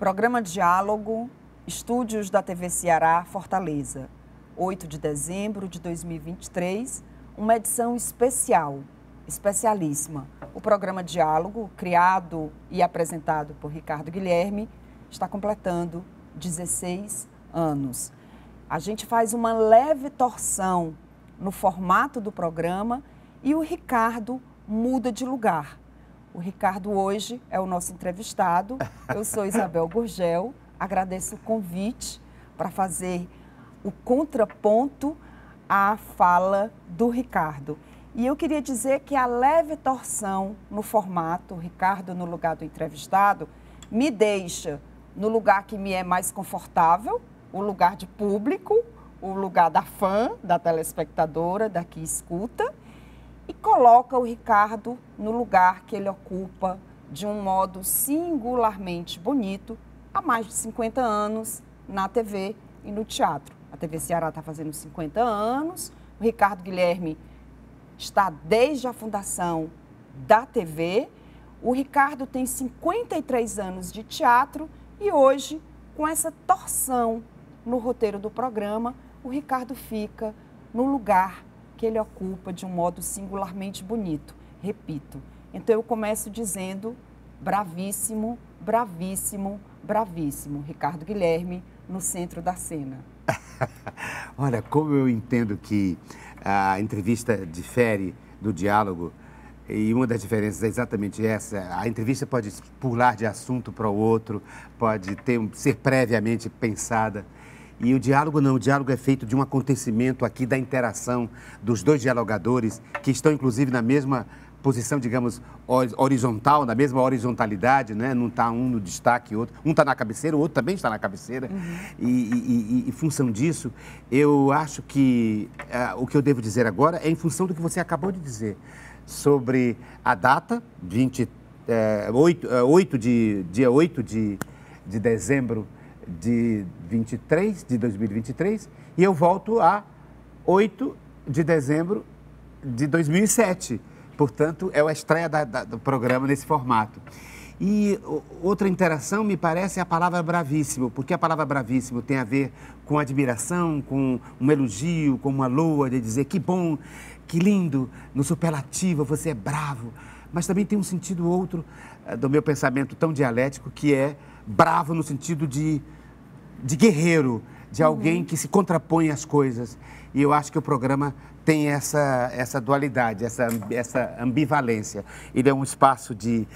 Programa Diálogo, Estúdios da TV Ceará, Fortaleza, 8 de dezembro de 2023, uma edição especial, especialíssima. O programa Diálogo, criado e apresentado por Ricardo Guilherme, está completando 16 anos. A gente faz uma leve torção no formato do programa e o Ricardo muda de lugar. O Ricardo hoje é o nosso entrevistado. Eu sou Isabel Gurgel, agradeço o convite para fazer o contraponto à fala do Ricardo. E eu queria dizer que a leve torção no formato, o Ricardo no lugar do entrevistado, me deixa no lugar que me é mais confortável, o lugar de público, o lugar da fã, da telespectadora, da que escuta, e coloca o Ricardo no lugar que ele ocupa de um modo singularmente bonito há mais de 50 anos na TV e no teatro. A TV Ceará está fazendo 50 anos, o Ricardo Guilherme está desde a fundação da TV, o Ricardo tem 53 anos de teatro e hoje, com essa torção no roteiro do programa, o Ricardo fica no lugar que ele ocupa de um modo singularmente bonito. Repito, então eu começo dizendo bravíssimo, bravíssimo, bravíssimo. Ricardo Guilherme no centro da cena. Olha, como eu entendo que a entrevista difere do diálogo, e uma das diferenças é exatamente essa, a entrevista pode pular de assunto para o outro, pode ser previamente pensada. E o diálogo não, o diálogo é feito de um acontecimento aqui da interação dos dois dialogadores, que estão inclusive na mesma posição, digamos, horizontal, na mesma horizontalidade, né? Não está um no destaque, outro. Um está na cabeceira, o outro também está na cabeceira. E em função disso, eu acho que o que eu devo dizer agora é em função do que você acabou de dizer, sobre a data, dia 8 de dezembro de 2023, e eu volto a 8 de dezembro de 2007. Portanto, é a estreia do programa nesse formato. E outra interação, me parece, é a palavra bravíssimo, porque a palavra bravíssimo tem a ver com admiração, com um elogio, com uma loa, de dizer que bom, que lindo, no superlativo, você é bravo. Mas também tem um sentido outro do meu pensamento tão dialético, que é bravo no sentido de guerreiro, de alguém que se contrapõe às coisas. E eu acho que o programa tem essa dualidade, essa ambivalência. Ele é um espaço de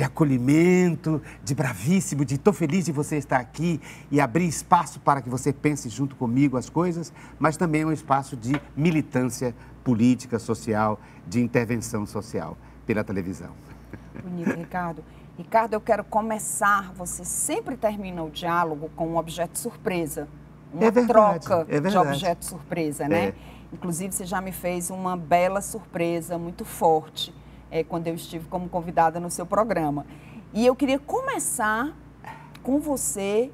acolhimento, de bravíssimo, de estou feliz de você estar aqui e abrir espaço para que você pense junto comigo as coisas, mas também é um espaço de militância política, social, de intervenção social pela televisão. Bonito, Ricardo. Ricardo, eu quero começar, você sempre termina o diálogo com um objeto surpresa, uma troca de objeto surpresa, né? Inclusive, você já me fez uma bela surpresa, muito forte, quando eu estive como convidada no seu programa. E eu queria começar com você,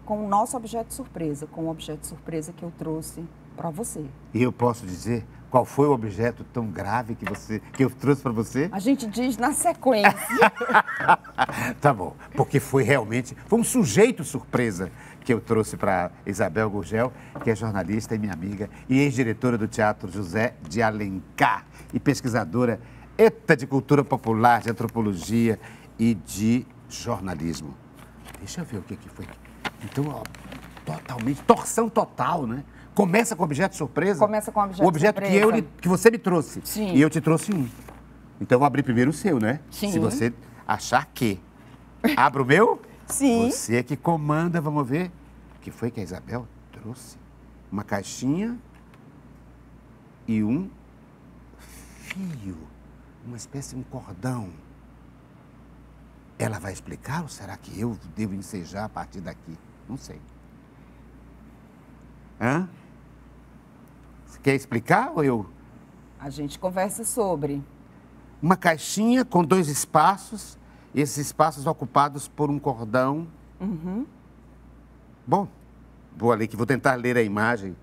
com o nosso objeto surpresa, com o objeto surpresa que eu trouxe para você. E eu posso dizer qual foi o objeto tão grave que eu trouxe para você? A gente diz na sequência. Tá bom, porque foi um sujeito surpresa que eu trouxe para Isabel Gurgel, que é jornalista e minha amiga e ex-diretora do Teatro José de Alencar e pesquisadora de cultura popular, de antropologia e de jornalismo. Deixa eu ver o que foi. Então, ó, totalmente, torção total, né? Começa com objeto surpresa? Começa com objeto surpresa. O objeto que você me trouxe. Sim. E eu te trouxe um. Então, eu vou abrir primeiro o seu, né? Sim. Se você achar que. Abra o meu? Sim. Você que comanda, vamos ver. O que foi que a Isabel trouxe? Uma caixinha e um fio. Uma espécie de um cordão. Ela vai explicar ou será que eu devo ensejar a partir daqui? Não sei. Hã? Você quer explicar ou eu? A gente conversa sobre. Uma caixinha com 2 espaços, esses espaços ocupados por um cordão. Bom, vou tentar ler a imagem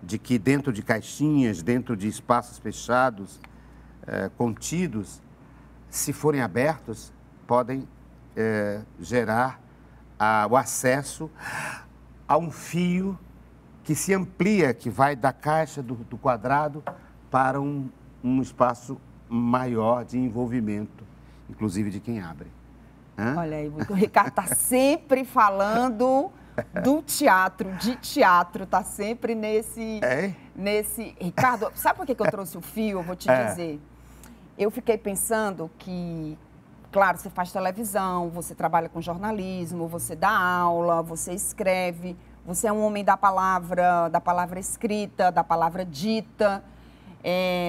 de que dentro de caixinhas, dentro de espaços fechados, contidos, se forem abertos, podem gerar o acesso a um fio que se amplia, que vai da caixa, do quadrado, para um espaço maior de envolvimento, inclusive de quem abre. Hã? Olha aí, o Ricardo está sempre falando do teatro, de teatro, está sempre nesse... Ricardo, sabe por que eu trouxe o fio? Eu vou te dizer. Eu fiquei pensando que, claro, você faz televisão, você trabalha com jornalismo, você dá aula, você escreve, você é um homem da palavra escrita, da palavra dita,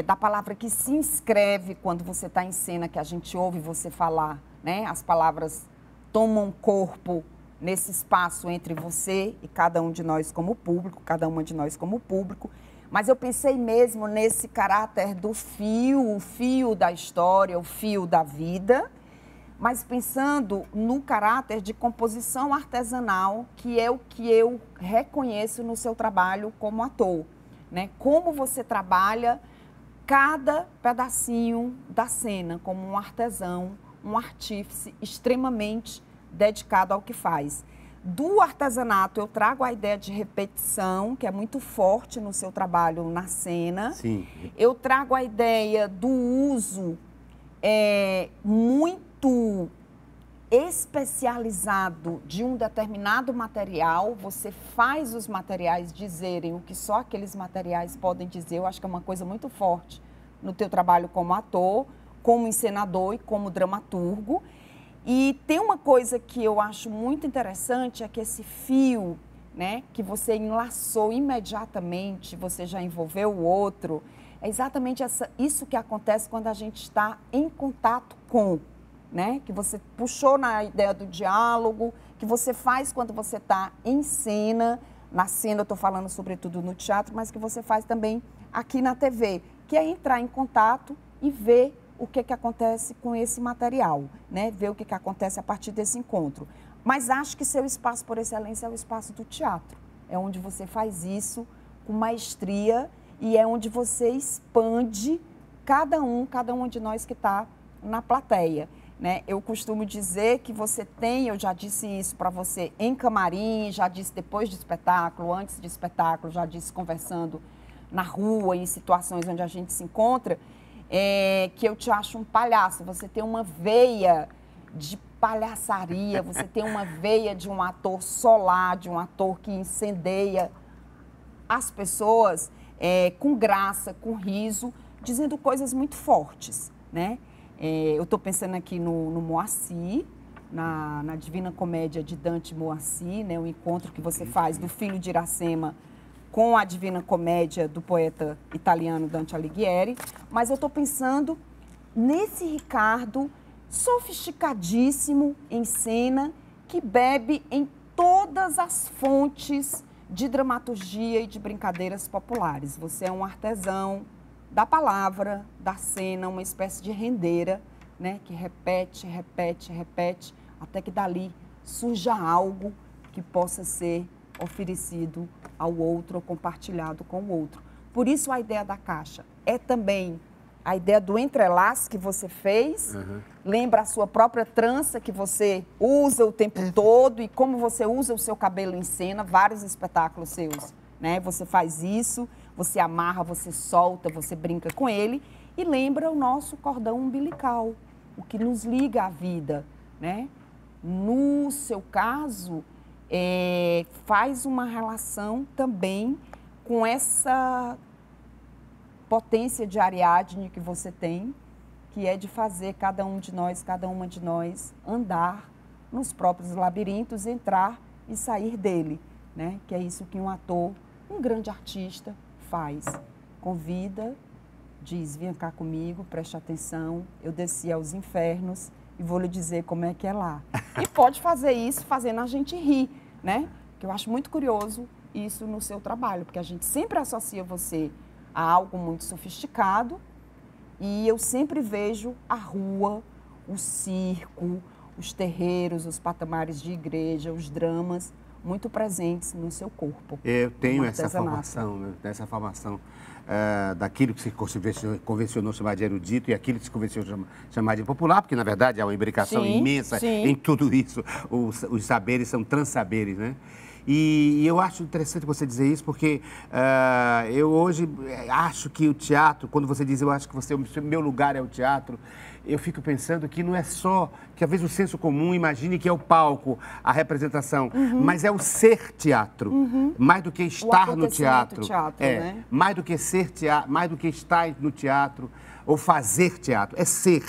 da palavra que se inscreve quando você está em cena, que a gente ouve você falar, né? As palavras tomam corpo nesse espaço entre você e cada um de nós como público, cada uma de nós como público. Mas eu pensei mesmo nesse caráter do fio, o fio da história, o fio da vida, mas pensando no caráter de composição artesanal, que é o que eu reconheço no seu trabalho como ator, né? Como você trabalha cada pedacinho da cena como um artesão, um artífice extremamente dedicado ao que faz. Do artesanato, eu trago a ideia de repetição, que é muito forte no seu trabalho na cena. Sim. Eu trago a ideia do uso muito especializado de um determinado material. Você faz os materiais dizerem o que só aqueles materiais podem dizer. Eu acho que é uma coisa muito forte no teu trabalho como ator, como encenador e como dramaturgo. E tem uma coisa que eu acho muito interessante, é que esse fio, né, que você enlaçou imediatamente, você já envolveu o outro, é exatamente isso que acontece quando a gente está em contato com, né, que você puxou na ideia do diálogo, que você faz quando você está em cena, na cena eu estou falando sobretudo no teatro, mas que você faz também aqui na TV, que é entrar em contato e ver o que acontece com esse material, né? Ver o que acontece a partir desse encontro. Mas acho que seu espaço por excelência é o espaço do teatro. É onde você faz isso com maestria e é onde você expande cada um de nós que está na plateia, né? Eu costumo dizer que você tem, eu já disse isso para você em camarim, já disse depois de espetáculo, antes de espetáculo, já disse conversando na rua, em situações onde a gente se encontra, que eu te acho um palhaço. Você tem uma veia de palhaçaria, você tem uma veia de um ator solar, de um ator que incendeia as pessoas com graça, com riso, dizendo coisas muito fortes, né? Eu estou pensando aqui no Moacir, na Divina Comédia de Dante Moacir, né? O encontro que você faz do filho de Iracema com a Divina Comédia do poeta italiano Dante Alighieri, mas eu estou pensando nesse Ricardo sofisticadíssimo em cena, que bebe em todas as fontes de dramaturgia e de brincadeiras populares. Você é um artesão da palavra, da cena, uma espécie de rendeira, né, que repete, repete, repete, até que dali surja algo que possa ser oferecido ao outro ou compartilhado com o outro. Por isso a ideia da caixa é também a ideia do entrelaço que você fez, lembra a sua própria trança que você usa o tempo todo e como você usa o seu cabelo em cena, vários espetáculos seus, né? Você faz isso, você amarra, você solta, você brinca com ele e lembra o nosso cordão umbilical, o que nos liga à vida, né? No seu caso, faz uma relação também com essa potência de Ariadne que você tem, que é de fazer cada um de nós, cada uma de nós, andar nos próprios labirintos, entrar e sair dele, né? Que é isso que um ator, um grande artista faz. Convida, diz, vem cá comigo, preste atenção, eu desci aos infernos e vou lhe dizer como é que é lá. E pode fazer isso fazendo a gente rir, né? Que eu acho muito curioso isso no seu trabalho, porque a gente sempre associa você a algo muito sofisticado e eu sempre vejo a rua, o circo, os terreiros, os patamares de igreja, os dramas, muito presentes no seu corpo. Eu tenho essa formação, né? Essa formação daquilo que se convencionou chamar de erudito e aquilo que se convencionou chamar de popular, porque, na verdade, há uma imbricação imensa em tudo isso. Os saberes são transsaberes, né? E eu acho interessante você dizer isso, porque eu hoje acho que o teatro, quando você diz, eu acho que o meu lugar é o teatro, eu fico pensando que não é só, que às vezes o senso comum imagine que é o palco, a representação, mas é o ser teatro, mais do que estar no teatro. Né? Mais do que ser teatro, mais do que estar no teatro ou fazer teatro, é ser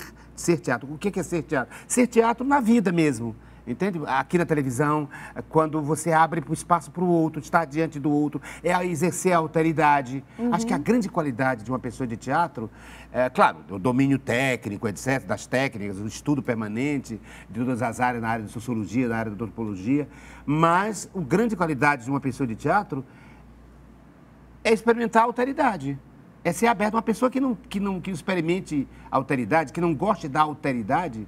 teatro. O que é ser teatro? Ser teatro na vida mesmo. Entende? Aqui na televisão, quando você abre o espaço para o outro, estar diante do outro, é exercer a alteridade. Acho que a grande qualidade de uma pessoa de teatro, claro, o domínio técnico, etc., das técnicas, o estudo permanente de todas as áreas, na área de sociologia, na área de antropologia, mas a grande qualidade de uma pessoa de teatro é experimentar a alteridade. É ser aberto. Uma pessoa que experimente a alteridade, que não goste da alteridade,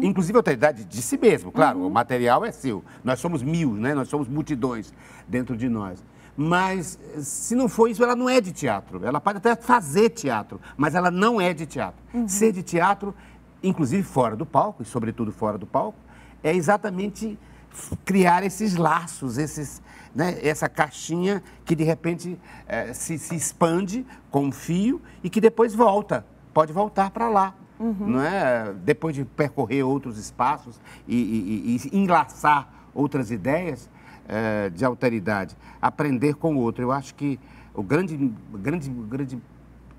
inclusive a alteridade de si mesmo, claro, o material é seu. Nós somos mil, né? Nós somos multidões dentro de nós. Mas, se não for isso, ela não é de teatro. Ela pode até fazer teatro, mas ela não é de teatro. Ser de teatro, inclusive fora do palco, e sobretudo fora do palco, é exatamente criar esses laços, né, essa caixinha que de repente se expande com um fio e que depois pode voltar para lá, não é? Depois de percorrer outros espaços e enlaçar outras ideias de alteridade, aprender com o outro. Eu acho que o grande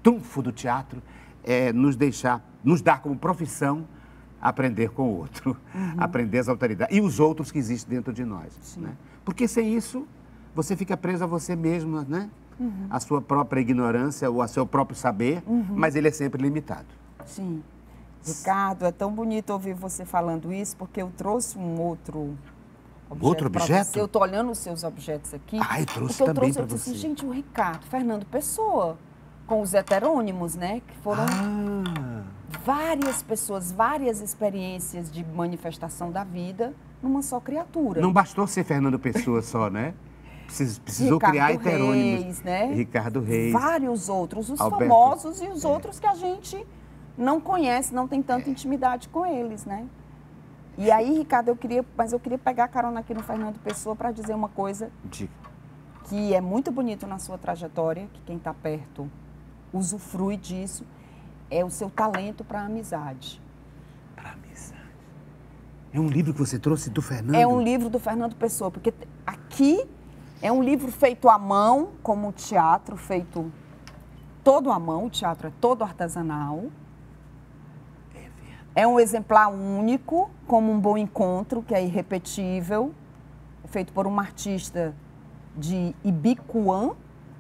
trunfo do teatro é nos dar como profissão aprender com o outro, aprender as alteridades e os outros que existem dentro de nós. Né? Porque sem isso, você fica preso a você mesmo, né? A sua própria ignorância ou a seu próprio saber, mas ele é sempre limitado. Sim. Ricardo, é tão bonito ouvir você falando isso, porque eu trouxe um outro objeto. Outro objeto? Eu estou olhando os seus objetos aqui. Ah, eu trouxe também para você. Assim, gente, o Ricardo, Fernando Pessoa, com os heterônimos, né? Que foram várias pessoas, várias experiências de manifestação da vida numa só criatura. Não bastou ser Fernando Pessoa só, né? Precisou criar heterônimos. Reis, né? Ricardo Reis. Vários outros, os Alberto, famosos e os outros que a gente não conhece, não tem tanta intimidade com eles, né? E aí, Ricardo, eu queria pegar carona aqui no Fernando Pessoa para dizer uma coisa que é muito bonito na sua trajetória, que quem está perto usufrui disso, é o seu talento para a amizade. Para a amizade. É um livro que você trouxe do Fernando? É um livro do Fernando Pessoa, porque aqui é um livro feito à mão, como o teatro, feito todo à mão, o teatro é todo artesanal. É um exemplar único, como um bom encontro, que é irrepetível, feito por uma artista de Ibicuã,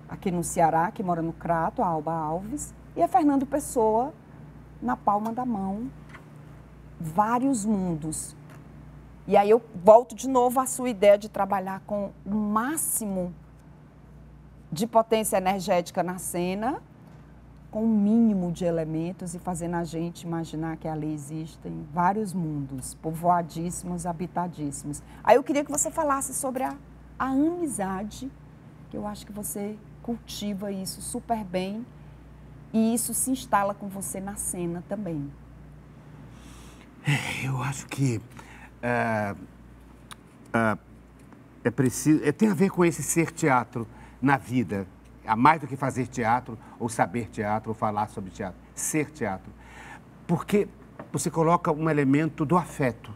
aqui no Ceará, que mora no Crato, a Alba Alves, e é Fernando Pessoa, na palma da mão, vários mundos. E aí eu volto de novo à sua ideia de trabalhar com o máximo de potência energética na cena, com o mínimo de elementos e fazendo a gente imaginar que ali existem vários mundos, povoadíssimos, habitadíssimos. Aí eu queria que você falasse sobre a amizade, que eu acho que você cultiva isso super bem e isso se instala com você na cena também. Eu acho que é preciso, tem a ver com esse ser teatro na vida. Há mais do que fazer teatro, ou saber teatro, ou falar sobre teatro. Ser teatro. Porque você coloca um elemento do afeto.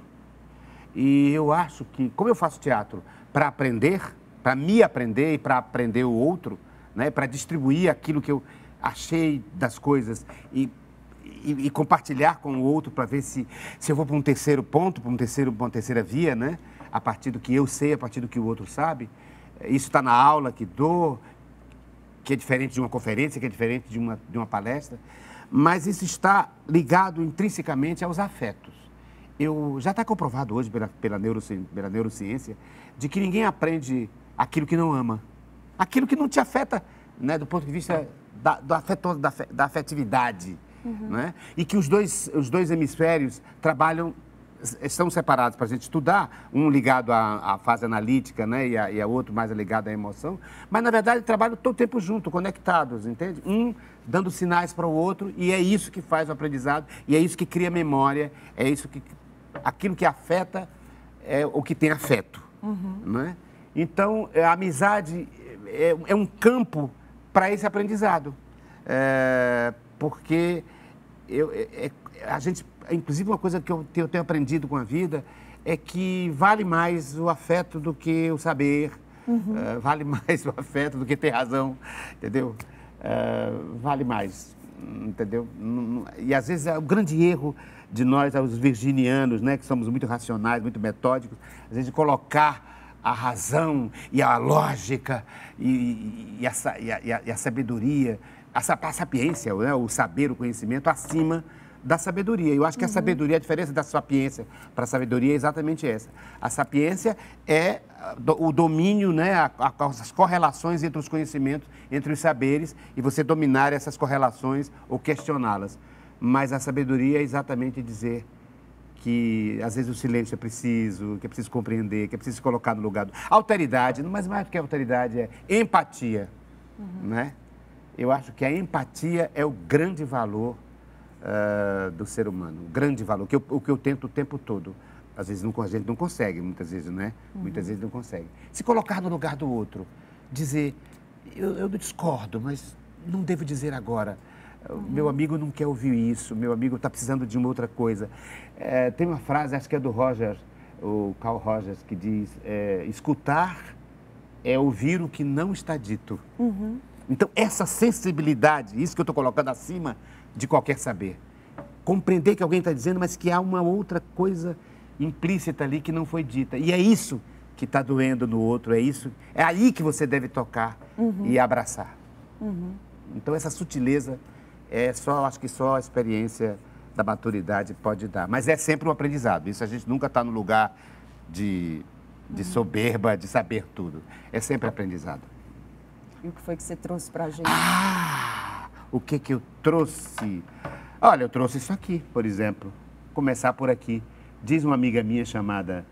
E eu acho que, como eu faço teatro para aprender, para me aprender e para aprender o outro, né, para distribuir aquilo que eu achei das coisas e compartilhar com o outro para ver se eu vou para um terceiro ponto, para uma terceira via, né, a partir do que eu sei, a partir do que o outro sabe. Isso está na aula que dou, que é diferente de uma conferência, que é diferente de uma palestra, mas isso está ligado intrinsecamente aos afetos. Já está comprovado hoje pela neurociência de que ninguém aprende aquilo que não ama, aquilo que não te afeta, né, do ponto de vista da afetividade, né? E que os dois hemisférios trabalham estão separados para a gente estudar, um ligado à fase analítica, né, e a outro mais ligado à emoção, mas, na verdade, trabalham todo o tempo junto, conectados, entende? Um dando sinais para o outro, e é isso que faz o aprendizado, e é isso que cria memória, é isso que... Aquilo que afeta é o que tem afeto, né? Então, a amizade é um campo para esse aprendizado, porque a gente... Inclusive, uma coisa que eu tenho aprendido com a vida é que vale mais o afeto do que o saber, vale mais o afeto do que ter razão, entendeu? Vale mais, entendeu? E, às vezes, o grande erro de nós, os virginianos, né, que somos muito racionais, muito metódicos, às vezes, de colocar a razão e a lógica e a sabedoria, a sapiência, né, o saber, o conhecimento, acima da sabedoria. Eu acho que a sabedoria, a diferença da sapiência para a sabedoria é exatamente essa. A sapiência é o domínio, né, as correlações entre os conhecimentos, entre os saberes, e você dominar essas correlações ou questioná-las. Mas a sabedoria é exatamente dizer que, às vezes, o silêncio é preciso, que é preciso compreender, que é preciso se colocar no lugar do... Alteridade, mas mais do que alteridade, é empatia, né? Eu acho que a empatia é o grande valor do ser humano, o grande valor, o que eu tento o tempo todo. Às vezes a gente não consegue, muitas vezes, né? Muitas vezes não consegue. Se colocar no lugar do outro, dizer, eu discordo, mas não devo dizer agora. Meu amigo não quer ouvir isso, meu amigo está precisando de uma outra coisa. Tem uma frase, acho que é do Rogers, o Carl Rogers, que diz, escutar é ouvir o que não está dito. Então, essa sensibilidade, isso que eu estou colocando acima de qualquer saber. Compreender que alguém está dizendo, mas que há uma outra coisa implícita ali que não foi dita. E é isso que está doendo no outro, é aí que você deve tocar e abraçar. Então, essa sutileza acho que só a experiência da maturidade pode dar. Mas é sempre um aprendizado. Isso a gente nunca está no lugar de soberba, de saber tudo. É sempre aprendizado. E o que foi que você trouxe para a gente? O que eu trouxe? Olha, eu trouxe isso aqui, por exemplo. Começar por aqui. Diz uma amiga minha chamada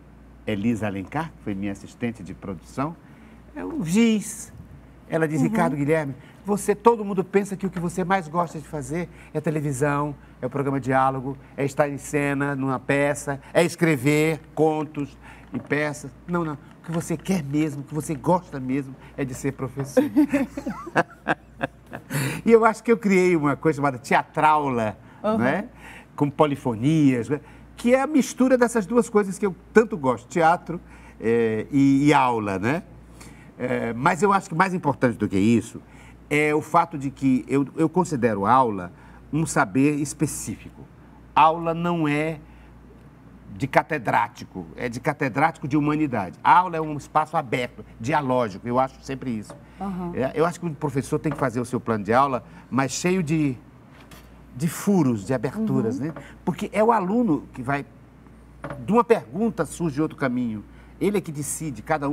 Elisa Alencar, que foi minha assistente de produção, é um giz. Ela diz, Ricardo Guilherme, todo mundo pensa que o que você mais gosta de fazer é televisão, é o programa Diálogo, é estar em cena, numa peça, é escrever contos e peças. Não, não. O que você quer mesmo, o que você gosta mesmo é de ser professor. E eu acho que eu criei uma coisa chamada teatraula, né? Com polifonias, né? Que é a mistura dessas duas coisas que eu tanto gosto, teatro e aula, né? Mas eu acho que mais importante do que isso é o fato de que eu considero aula um saber específico. Aula não é de catedrático, é de catedrático de humanidade. A aula é um espaço aberto, dialógico, eu acho sempre isso. Eu acho que o professor tem que fazer o seu plano de aula, mas cheio de furos, de aberturas, né? Porque é o aluno que vai... De uma pergunta surge outro caminho. Ele é que decide, cada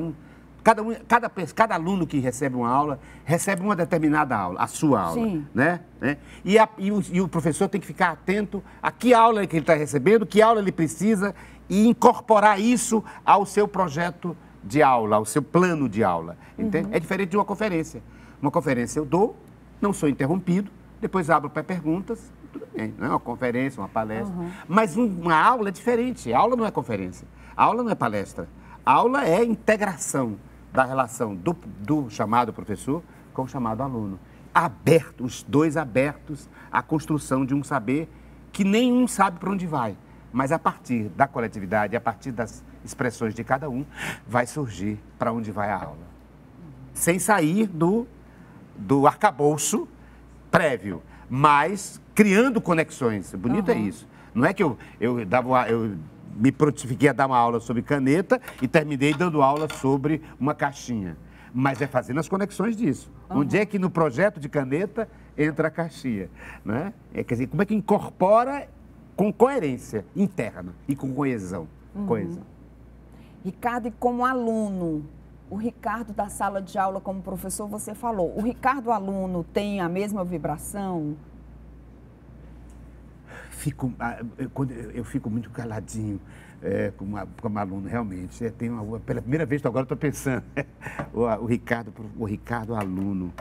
aluno que recebe uma aula, recebe uma determinada aula, a sua aula. Sim. Né? E o professor tem que ficar atento a que aula que ele está recebendo, que aula ele precisa, e incorporar isso ao seu projeto de aula, ao seu plano de aula. Entende? É diferente de uma conferência. Uma conferência eu dou, não sou interrompido, depois abro para perguntas, tudo bem, não é uma conferência, uma palestra. Mas uma aula é diferente, a aula não é conferência, a aula não é palestra. A aula é integração da relação do chamado professor com o chamado aluno. Os dois abertos à construção de um saber que nenhum sabe para onde vai, mas a partir da coletividade, a partir das expressões de cada um, vai surgir para onde vai a aula. Sem sair do arcabouço prévio, mas criando conexões. Bonito é isso. Não é que eu me prontifiquei a dar uma aula sobre caneta e terminei dando aula sobre uma caixinha. Mas é fazendo as conexões disso. Onde é que no projeto de caneta entra a caixinha? Né? Quer dizer, como é que incorpora com coerência interna e com coesão. Ricardo, e como aluno, o Ricardo da sala de aula como professor, você falou, o Ricardo aluno tem a mesma vibração? eu fico muito caladinho como aluno, realmente. Pela primeira vez, agora estou pensando, o Ricardo aluno.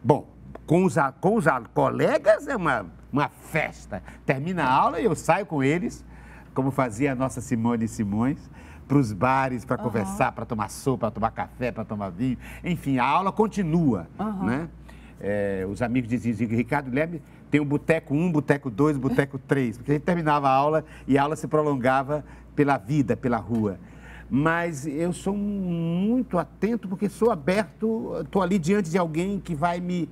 Bom, com os colegas é uma festa. Termina a aula e eu saio com eles, como fazia a nossa Simone Simões, para os bares, para conversar, para tomar sopa, para tomar café, para tomar vinho. Enfim, a aula continua, né? Os amigos diziam, Ricardo Guilherme tem o boteco 1, boteco 2, boteco 3, porque a gente terminava a aula e a aula se prolongava pela vida, pela rua. Mas eu sou muito atento porque sou aberto, estou ali diante de alguém que vai me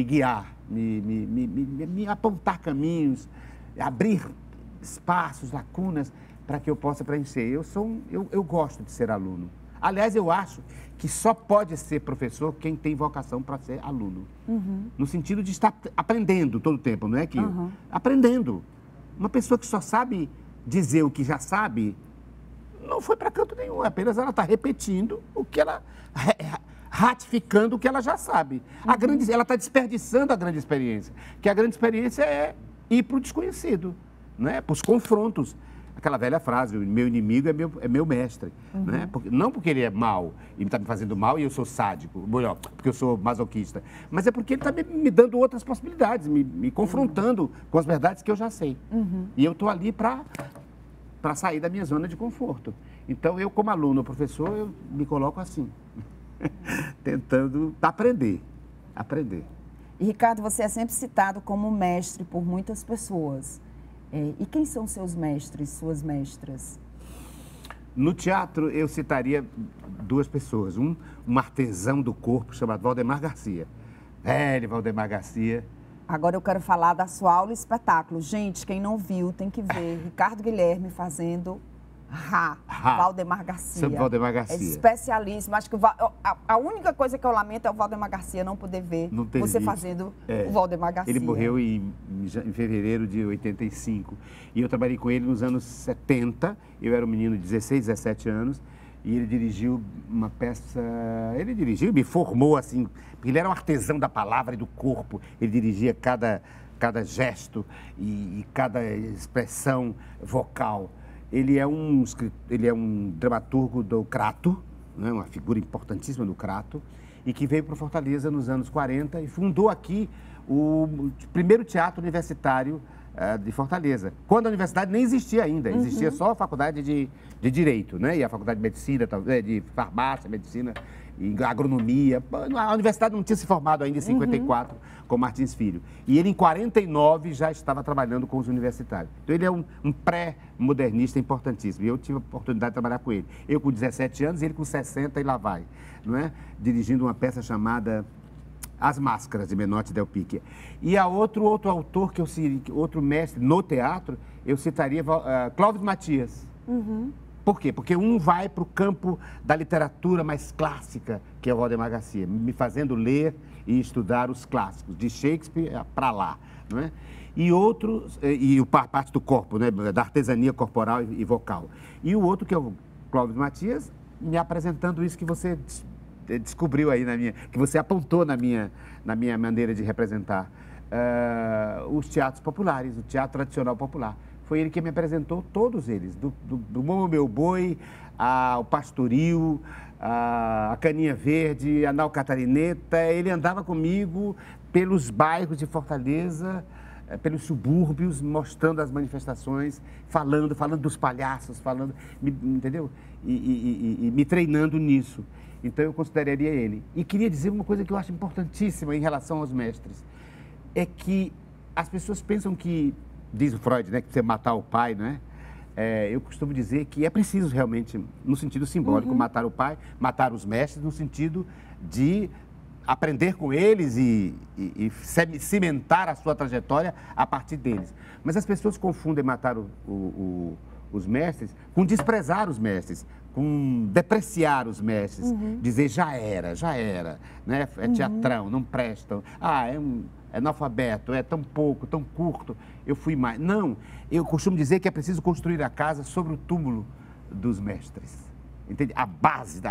guiar, me apontar caminhos, abrir espaços, lacunas para que eu possa preencher. Eu gosto de ser aluno. Aliás, eu acho que só pode ser professor quem tem vocação para ser aluno. No sentido de estar aprendendo todo o tempo, não é que aprendendo. Uma pessoa que só sabe dizer o que já sabe, não foi para canto nenhum, apenas ela está repetindo o que ela... ratificando o que ela já sabe. Ela está desperdiçando a grande experiência, que a grande experiência é ir para o desconhecido, né? Para os confrontos. Aquela velha frase, o meu inimigo é meu mestre. Né? Não porque ele é mau e está me fazendo mal e eu sou sádico, melhor, porque eu sou masoquista, mas é porque ele está me dando outras possibilidades, me confrontando com as verdades que eu já sei. E eu estou ali para sair da minha zona de conforto. Então, eu como aluno, professor, eu me coloco assim, tentando aprender. E, Ricardo, você é sempre citado como mestre por muitas pessoas. E quem são seus mestres, suas mestras? No teatro, eu citaria duas pessoas. Um artesão do corpo chamado Valdemar Garcia. Valdemar Garcia. Agora eu quero falar da sua aula e espetáculo. Gente, quem não viu tem que ver. Ricardo Guilherme fazendo Valdemar Garcia. Sobre Valdemar Garcia. É especialíssimo. Acho que a única coisa que eu lamento é o Valdemar Garcia não poder ver você fazendo o Valdemar Garcia. Ele morreu em fevereiro de 85. E eu trabalhei com ele nos anos 70. Eu era um menino de 16, 17 anos. E ele dirigiu uma peça... Ele dirigiu, me formou assim... Porque ele era um artesão da palavra e do corpo. Ele dirigia cada gesto e cada expressão vocal. Ele é um dramaturgo do Crato, né, uma figura importantíssima do Crato, e que veio para Fortaleza nos anos 40 e fundou aqui o primeiro teatro universitário de Fortaleza. Quando a universidade nem existia ainda, existia só a faculdade de Direito, né, e a faculdade de Medicina, de Farmácia, Medicina e Agronomia. A universidade não tinha se formado ainda em 54 com Martins Filho. E ele, em 49, já estava trabalhando com os universitários. Então, ele é um pré-modernista importantíssimo. E eu tive a oportunidade de trabalhar com ele. Eu com 17 anos, ele com 60 e lá vai. Não é? Dirigindo uma peça chamada As Máscaras, de Menotti Del Picchia. E a outro autor, outro mestre no teatro, eu citaria Clóvis Matias. Por quê? Porque um vai para o campo da literatura mais clássica, que é o Valdemar Garcia, me fazendo ler e estudar os clássicos, de Shakespeare para lá, não é? E outros, e a parte do corpo, né, da artesania corporal e vocal. E o outro, que é o Clóvis Matias, me apresentando isso que você descobriu aí que você apontou na minha maneira de representar os teatros populares, o teatro tradicional popular. Foi ele que me apresentou todos eles, do Momo Meu Boi, ao Pastoril, a Caninha Verde, a Nau Catarineta. Ele andava comigo pelos bairros de Fortaleza, pelos subúrbios, mostrando as manifestações, falando dos palhaços, entendeu? E me treinando nisso. Então, eu consideraria ele. E queria dizer uma coisa que eu acho importantíssima em relação aos mestres. É que as pessoas pensam que, diz o Freud, né, que você matar o pai, não é? Eu costumo dizer que é preciso realmente, no sentido simbólico, matar o pai, matar os mestres, no sentido de aprender com eles e cimentar a sua trajetória a partir deles. Mas as pessoas confundem matar os mestres com desprezar os mestres, com depreciar os mestres, dizer já era, né? É teatrão, não prestam, é analfabeto, é tão pouco, tão curto, eu fui mais. Não, eu costumo dizer que é preciso construir a casa sobre o túmulo dos mestres. Entende? A base,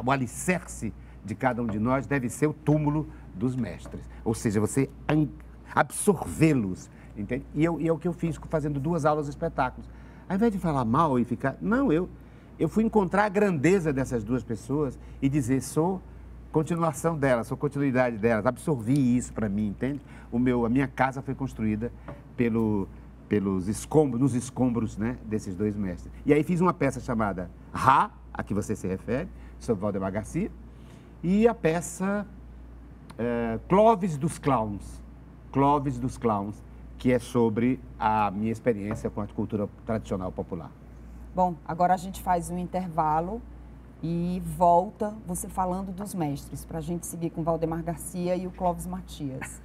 o alicerce de cada um de nós deve ser o túmulo dos mestres. Ou seja, você absorvê-los, entende? E é o que eu fiz fazendo 2 aulas de espetáculos. Ao invés de falar mal e ficar... Não, eu fui encontrar a grandeza dessas 2 pessoas e dizer, sou continuação delas, sou continuidade delas, absorvi isso para mim, entende? A minha casa foi construída nos escombros, né, desses 2 mestres. E aí fiz uma peça chamada Rá, a que você se refere, sobre Valdemar Garcia, e a peça Clóvis dos Clowns, que é sobre a minha experiência com a cultura tradicional popular. Bom, agora a gente faz um intervalo e volta você falando dos mestres, para a gente seguir com Valdemar Garcia e o Clóvis Matias.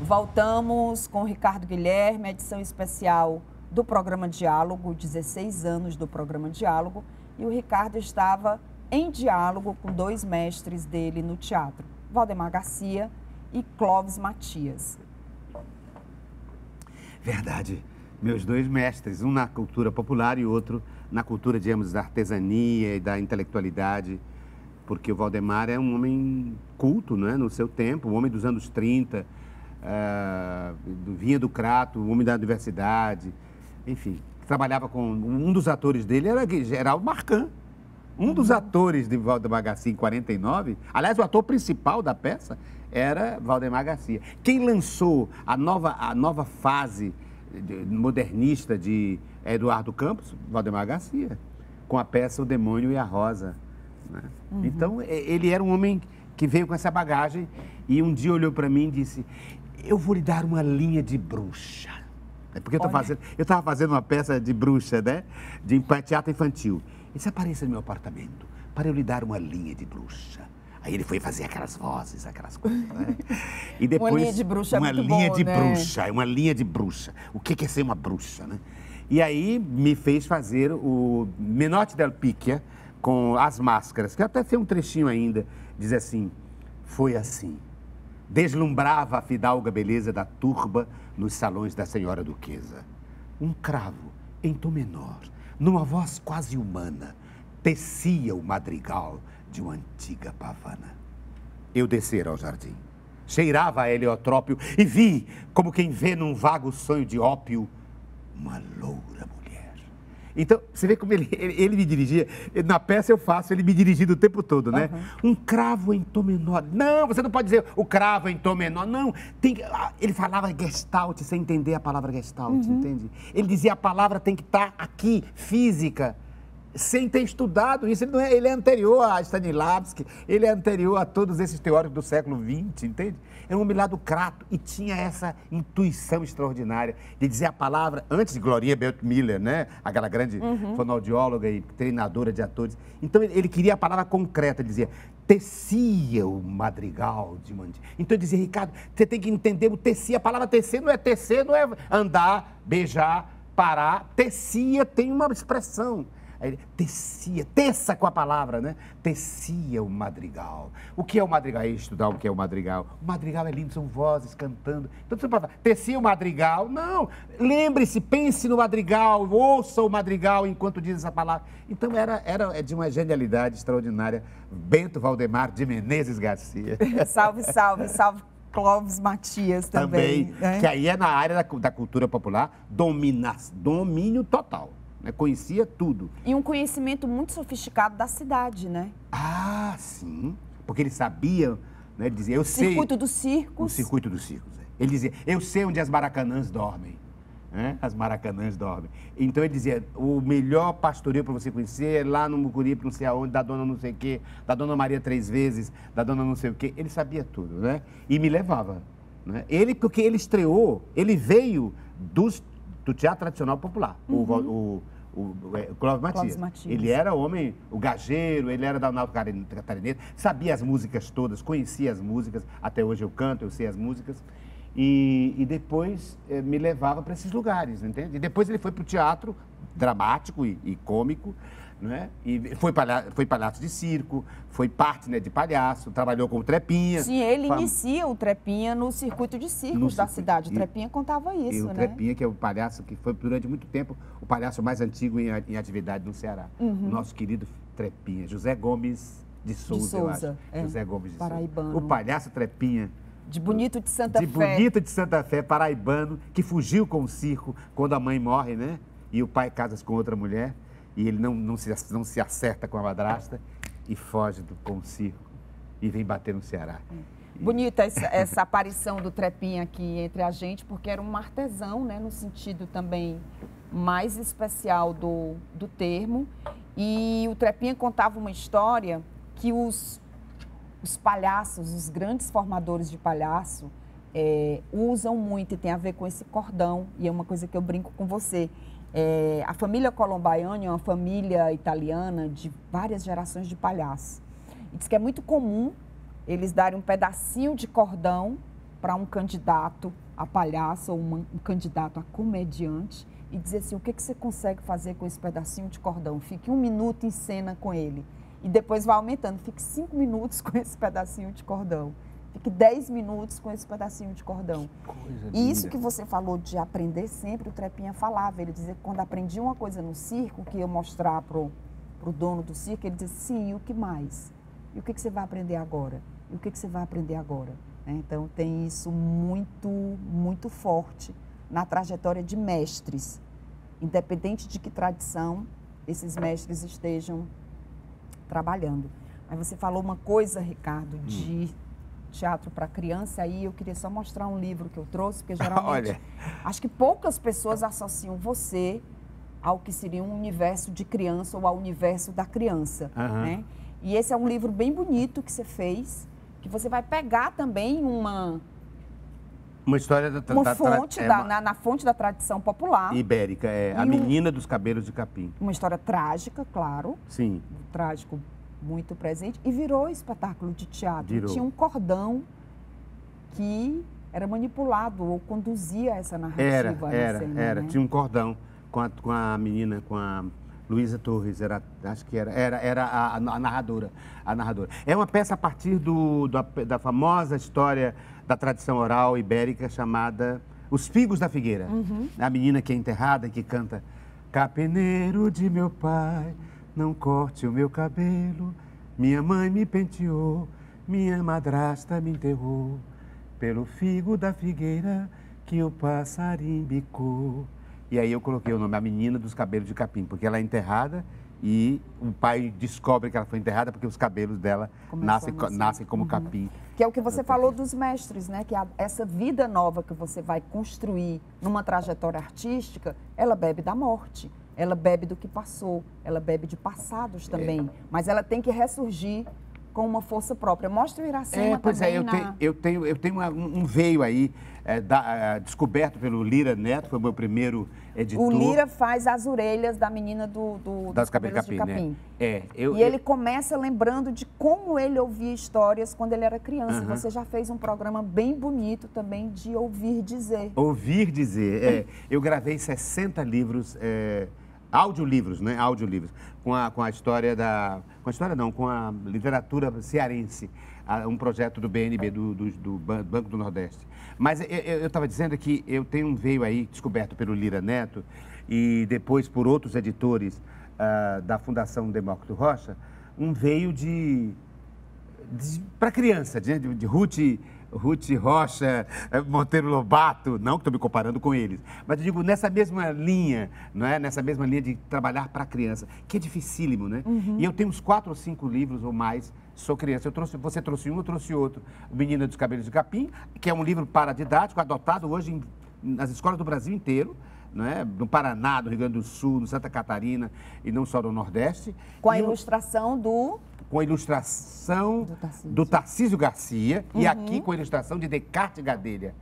Voltamos com o Ricardo Guilherme, edição especial do programa Diálogo, 16 anos do programa Diálogo, e o Ricardo estava em diálogo com 2 mestres dele no teatro, Valdemar Garcia e Clóvis Matias. Verdade. Meus 2 mestres, um na cultura popular e outro na cultura, digamos, da artesania e da intelectualidade, porque o Valdemar é um homem culto, né, no seu tempo, um homem dos anos 30, vinha do Crato, um homem da universidade, enfim, trabalhava com... Um dos atores dele era Geraldo Marcant. Um dos atores de Valdemar Garcia em 49, aliás, o ator principal da peça era Valdemar Garcia. Quem lançou a nova fase modernista de Eduardo Campos? Valdemar Garcia, com a peça O Demônio e a Rosa. Né? Então, ele era um homem que veio com essa bagagem e um dia olhou para mim e disse, eu vou lhe dar uma linha de bruxa. Porque eu estava fazendo uma peça de bruxa, né? De teatro infantil. Ele disse, apareça no meu apartamento para eu lhe dar uma linha de bruxa. Aí ele foi fazer aquelas vozes, aquelas coisas, né? E depois, uma linha de bruxa é muito bom, bruxa, uma linha de bruxa. O que é ser uma bruxa, né? E aí me fez fazer o Menotti del Picchia com as máscaras, que até tem um trechinho ainda, diz assim, foi assim, deslumbrava a fidalga beleza da turba nos salões da senhora duquesa. Um cravo em tom menor, numa voz quase humana, tecia o madrigal de uma antiga pavana. Eu descera ao jardim, cheirava a heliotrópio e vi, como quem vê num vago sonho de ópio, uma loura mulher. Então, você vê como ele me dirigia. Na peça eu faço ele me dirigindo o tempo todo, né? Um cravo em tom menor. Não, você não pode dizer o cravo em tom menor. Não, ele falava gestalt sem entender a palavra gestalt, entende? Ele dizia a palavra tem que estar aqui, física, sem ter estudado isso. Ele é anterior a Stanislavski, ele é anterior a todos esses teóricos do século XX, entende? É um homem lá do Crato e tinha essa intuição extraordinária de dizer a palavra, antes de Glorinha Belt-Miller, né? Aquela grande fonoaudióloga e treinadora de atores. Então, ele queria a palavra concreta, ele dizia, tecia o madrigal de Mandi. Então, ele dizia, Ricardo, você tem que entender o tecia. A palavra tecer, não é andar, beijar, parar. Tecia tem uma expressão. Aí, tecia, teça com a palavra, né? Tecia o madrigal. O que é o madrigal? É estudar o que é o madrigal. O madrigal é lindo, são vozes cantando. Então você pode falar, tecia o madrigal? Não. Lembre-se, pense no madrigal, ouça o madrigal enquanto diz essa palavra. Então era de uma genialidade extraordinária. Bento Valdemar de Menezes Garcia. Salve, salve, salve. Clóvis Matias também. Né? Que aí é na área da cultura popular, domínio total. Conhecia tudo. E um conhecimento muito sofisticado da cidade, né? Ah, sim. Porque ele sabia, né? Ele dizia, eu sei... Circuito dos circos. O circuito dos circos. Ele dizia, eu sei onde as maracanãs dormem. Né? As maracanãs dormem. Então ele dizia, o melhor pastoreio para você conhecer é lá no Mucuripe, não sei aonde, da dona não sei o quê, da dona Maria 3 vezes, da dona não sei o quê. Ele sabia tudo, né? E me levava. Né? Porque ele estreou, ele veio do teatro tradicional popular. O Clóvis Matias. Ele era homem, o gageiro, ele era da Nauta Catarinense, sabia as músicas todas, conhecia as músicas, até hoje eu canto, eu sei as músicas, e depois me levava para esses lugares, entende? E depois ele foi para o teatro dramático e cômico, né? E foi palhaço de circo, foi partner de palhaço, trabalhou com o Trepinha. Sim, ele inicia o Trepinha no circuito de circos da cidade. O Trepinha contava isso, né? O Trepinha, que é o palhaço que foi durante muito tempo o palhaço mais antigo em atividade no Ceará. O nosso querido Trepinha, José Gomes de Souza, eu acho. José Gomes de paraibano. Souza. O palhaço Trepinha. De Bonito de Santa Fé. De Bonito de Santa Fé, paraibano, que fugiu com o circo quando a mãe morre, né? E o pai casa-se com outra mulher. E ele não se acerta com a madrasta e foge com o circo e vem bater no Ceará. Bonita essa aparição do Trepinha aqui entre a gente, porque era um artesão, né, no sentido também mais especial do termo. E o Trepinha contava uma história que os palhaços, os grandes formadores de palhaço, usam muito e tem a ver com esse cordão. E é uma coisa que eu brinco com você. A família Colombaiani é uma família italiana de várias gerações de palhaços. E diz que é muito comum eles darem um pedacinho de cordão para um candidato a palhaço ou um candidato a comediante e dizer assim, o que você consegue fazer com esse pedacinho de cordão? Fique 1 minuto em cena com ele. E depois vai aumentando, fique 5 minutos com esse pedacinho de cordão. Fique 10 minutos com esse pedacinho de cordão. E isso que você falou de aprender sempre, o Trepinha falava. Ele dizia que quando aprendia uma coisa no circo, que ia mostrar pro dono do circo, ele dizia, sim, e o que mais? E o que você vai aprender agora? E o que você vai aprender agora? Então, tem isso muito, muito forte na trajetória de mestres. Independente de que tradição esses mestres estejam trabalhando. Mas você falou uma coisa, Ricardo, de teatro para criança, aí eu queria só mostrar um livro que eu trouxe, porque geralmente acho que poucas pessoas associam você ao que seria um universo de criança ou ao universo da criança, né? E esse é um livro bem bonito que você fez, que você vai pegar também uma história na fonte da tradição popular ibérica, a menina dos cabelos de capim. Uma história trágica, claro. Sim. Trágico muito presente, e virou espetáculo de teatro. Virou. Tinha um cordão que era manipulado ou conduzia essa narrativa. Era. Né? Tinha um cordão com a menina, com a Luísa Torres, acho que era a narradora. É uma peça a partir da famosa história da tradição oral ibérica chamada Os Figos da Figueira. A menina que é enterrada e que canta Capeneiro de meu pai, não corte o meu cabelo, minha mãe me penteou, minha madrasta me enterrou, pelo figo da figueira que o passarinho bicou. E aí eu coloquei o nome, a menina dos cabelos de capim, porque ela é enterrada e o pai descobre que ela foi enterrada porque os cabelos dela nascem como capim. Que é o que você falou dos mestres, né? Que essa vida nova que você vai construir numa trajetória artística, ela bebe da morte. Ela bebe do que passou, ela bebe de passados também, mas ela tem que ressurgir com uma força própria. Mostra o Iracema também. Eu tenho um veio aí, descoberto pelo Lira Neto, foi o meu primeiro editor. O Lira faz as orelhas da menina dos cabelos de capim. Né? Ele começa lembrando de como ele ouvia histórias quando ele era criança. Você já fez um programa bem bonito também de ouvir dizer. Ouvir dizer, eu gravei 60 livros, audiolivros, né? Audiolivros, com a história com a literatura cearense, um projeto do BNB, do Banco do Nordeste. Mas eu estava dizendo que eu tenho um veio aí descoberto pelo Lira Neto e depois por outros editores da Fundação Demócrito Rocha, um veio para criança, de Ruth Rocha, Monteiro Lobato, não que estou me comparando com eles, mas eu digo nessa mesma linha, não é? Nessa mesma linha de trabalhar para a criança, que é dificílimo, né? E eu tenho uns 4 ou 5 livros ou mais, sou criança. Você trouxe um, eu trouxe outro, O Menino dos Cabelos de Capim, que é um livro paradidático, adotado hoje nas escolas do Brasil inteiro, não é? No Paraná, no Rio Grande do Sul, no Santa Catarina e não só no Nordeste. Com a ilustração com a ilustração do Tarcísio Garcia e aqui com a ilustração de Descartes Gadelha.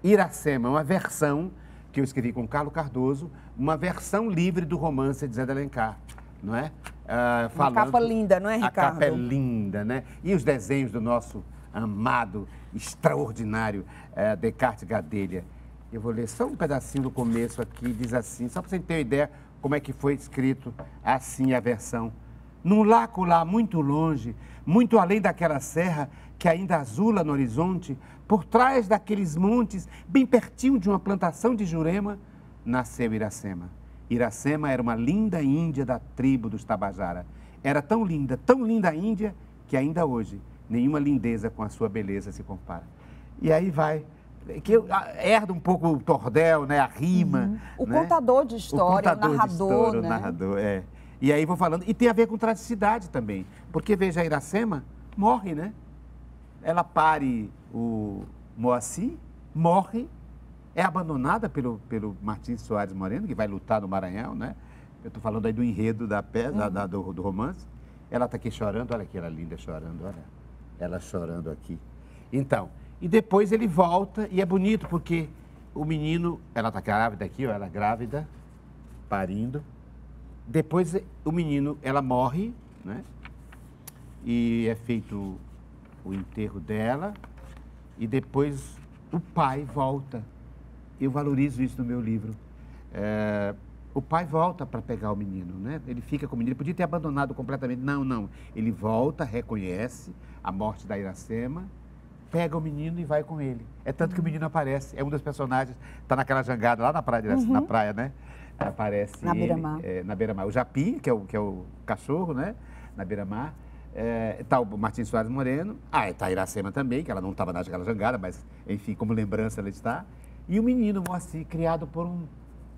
Iracema, uma versão que eu escrevi com Carlos Cardoso, uma versão livre do romance de Zé de Alencar, não é? Uma capa linda, não é, Ricardo? A capa é linda, né? E os desenhos do nosso amado, extraordinário Descartes Gadelha. Eu vou ler só um pedacinho do começo aqui, diz assim, só para você ter uma ideia como é que foi escrito assim a versão. Num lago lá muito longe, muito além daquela serra que ainda azula no horizonte, por trás daqueles montes, bem pertinho de uma plantação de Jurema, nasceu Iracema. Iracema era uma linda índia da tribo dos Tabajara. Era tão linda a índia, que ainda hoje nenhuma lindeza com a sua beleza se compara. E aí vai, que herda um pouco o tordel, né, a rima. O né? contador de história, o narrador, né? O narrador, é. E aí vou falando, e tem a ver com tragicidade também, porque veja, a Iracema morre, né? Ela pare o Moacir, morre, é abandonada pelo Martins Soares Moreno, que vai lutar no Maranhão, né? Eu estou falando aí do enredo da peça, do romance. Ela está aqui chorando, olha que ela linda chorando, olha. Ela chorando aqui. Então, e depois ele volta, e é bonito porque o menino, ela está grávida aqui, ó, ela grávida, parindo. Depois o menino, ela morre, né? E é feito o enterro dela. E depois o pai volta. Eu valorizo isso no meu livro. O pai volta para pegar o menino, né? Ele fica com o menino. Ele podia ter abandonado completamente. Não, não. Ele volta, reconhece a morte da Iracema, pega o menino e vai com ele. É tanto que o menino aparece. É um dos personagens. Está naquela jangada lá na praia, na praia, né? Aparece na beira-mar. Na beira-mar. O Japi, que é o cachorro, né? Na beira-mar. Está o Martins Soares Moreno. Está a Iracema também, que ela não estava naquela jangada, mas, enfim, como lembrança ela está. E o menino Moacir, criado por